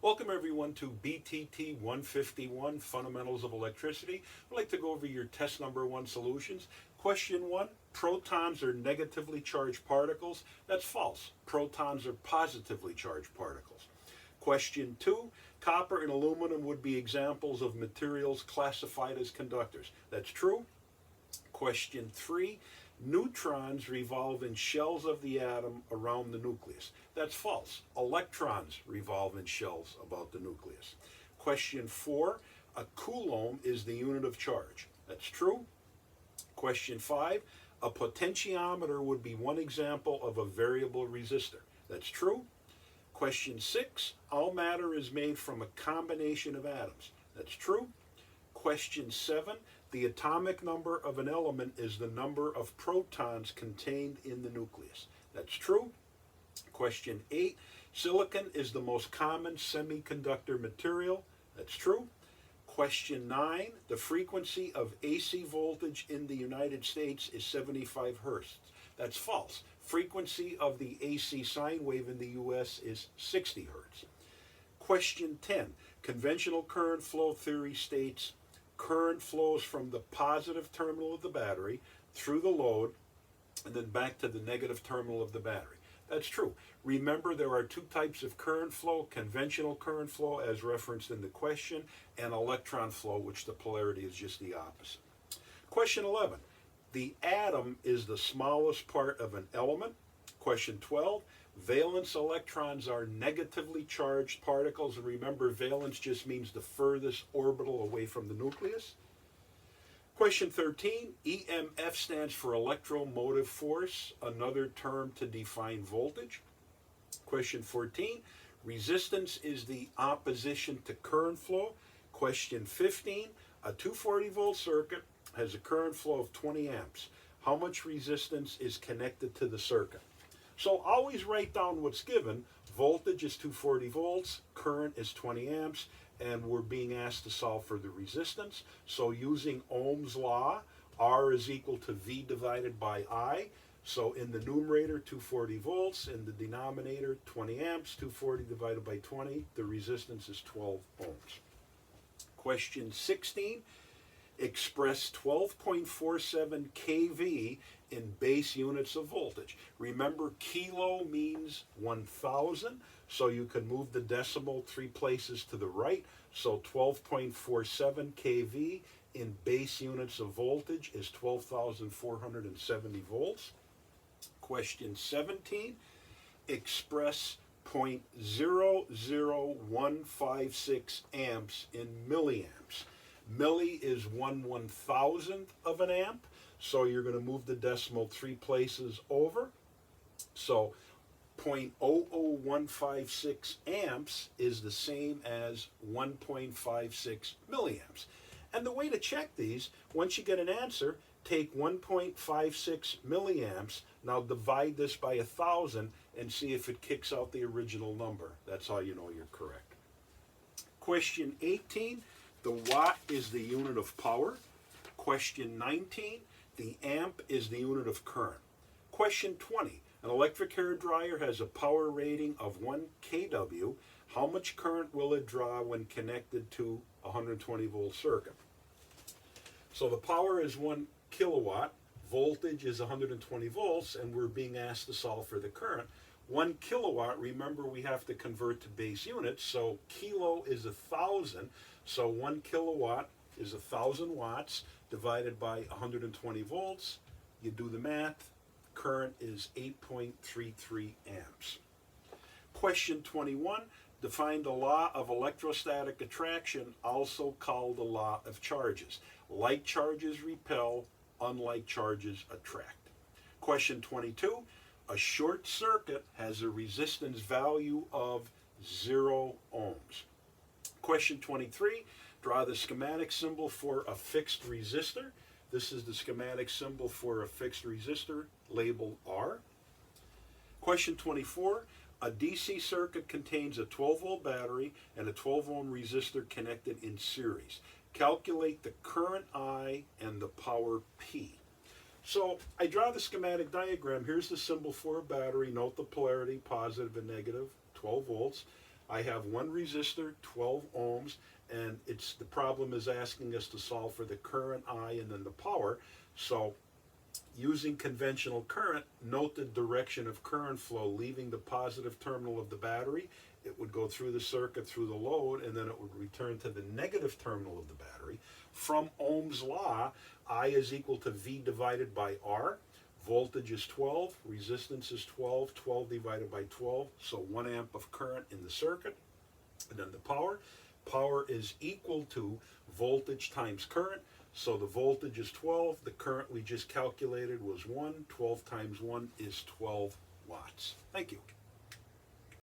Welcome everyone to BTT 151, Fundamentals of Electricity. I'd like to go over your test number one solutions. Question one, protons are negatively charged particles. That's false. Protons are positively charged particles. Question two, copper and aluminum would be examples of materials classified as conductors. That's true. Question three, neutrons revolve in shells of the atom around the nucleus. That's false. Electrons revolve in shells about the nucleus. Question four, a coulomb is the unit of charge. That's true. Question five, a potentiometer would be one example of a variable resistor. That's true. Question six, all matter is made from a combination of atoms. That's true. Question seven, the atomic number of an element is the number of protons contained in the nucleus. That's true. Question eight, silicon is the most common semiconductor material. That's true. Question nine, the frequency of AC voltage in the United States is 75 hertz. That's false. Frequency of the AC sine wave in the US is 60 hertz. Question 10, conventional current flow theory states current flows from the positive terminal of the battery through the load and then back to the negative terminal of the battery. That's true. Remember, there are two types of current flow: conventional current flow, as referenced in the question, and electron flow, which the polarity is just the opposite. Question 11. The atom is the smallest part of an element. Question 12. Valence electrons are negatively charged particles. And remember, valence just means the furthest orbital away from the nucleus. Question 13, EMF stands for electromotive force, another term to define voltage. Question 14, resistance is the opposition to current flow. Question 15, a 240 volt circuit has a current flow of 20 amps. How much resistance is connected to the circuit? So always write down what's given. Voltage is 240 volts, current is 20 amps, and we're being asked to solve for the resistance. So using Ohm's law, R is equal to V divided by I. So in the numerator, 240 volts, in the denominator, 20 amps, 240 divided by 20, the resistance is 12 ohms. Question 16, express 12.47 kV in base units of voltage. Remember, kilo means 1,000, so you can move the decimal 3 places to the right. So 12.47 kV in base units of voltage is 12,470 volts. Question 17, express 0.00156 amps in milliamps. Milli is 1/1000th of an amp, so you're going to move the decimal 3 places over. So 0.00156 amps is the same as 1.56 milliamps. And the way to check these, once you get an answer, take 1.56 milliamps, now divide this by 1,000 and see if it kicks out the original number. That's how you know you're correct. Question 18, the watt is the unit of power. Question 19, the amp is the unit of current. Question 20, an electric hair dryer has a power rating of 1 kW. How much current will it draw when connected to a 120 volt circuit? So the power is 1 kilowatt, voltage is 120 volts, and we're being asked to solve for the current. 1 kilowatt, remember we have to convert to base units, so kilo is 1,000, so 1 kilowatt is 1,000 watts divided by 120 volts. You do the math, current is 8.33 amps. Question 21, define the law of electrostatic attraction, also called the law of charges. Like charges repel, unlike charges attract. Question 22, a short circuit has a resistance value of 0 ohms. Question 23, draw the schematic symbol for a fixed resistor. This is the schematic symbol for a fixed resistor, labeled R. Question 24, a DC circuit contains a 12 volt battery and a 12 ohm resistor connected in series. Calculate the current I and the power P. So I draw the schematic diagram. Here's the symbol for a battery. Note the polarity, positive and negative, 12 volts. I have one resistor, 12 ohms, and the problem is asking us to solve for the current I and then the power. So using conventional current, note the direction of current flow leaving the positive terminal of the battery. It would go through the circuit, through the load, and then it would return to the negative terminal of the battery. From Ohm's law, I is equal to V divided by R. Voltage is 12, resistance is 12, 12 divided by 12, so 1 amp of current in the circuit. And then the power. Power is equal to voltage times current. So the voltage is 12, the current we just calculated was 1, 12 times 1 is 12 watts. Thank you.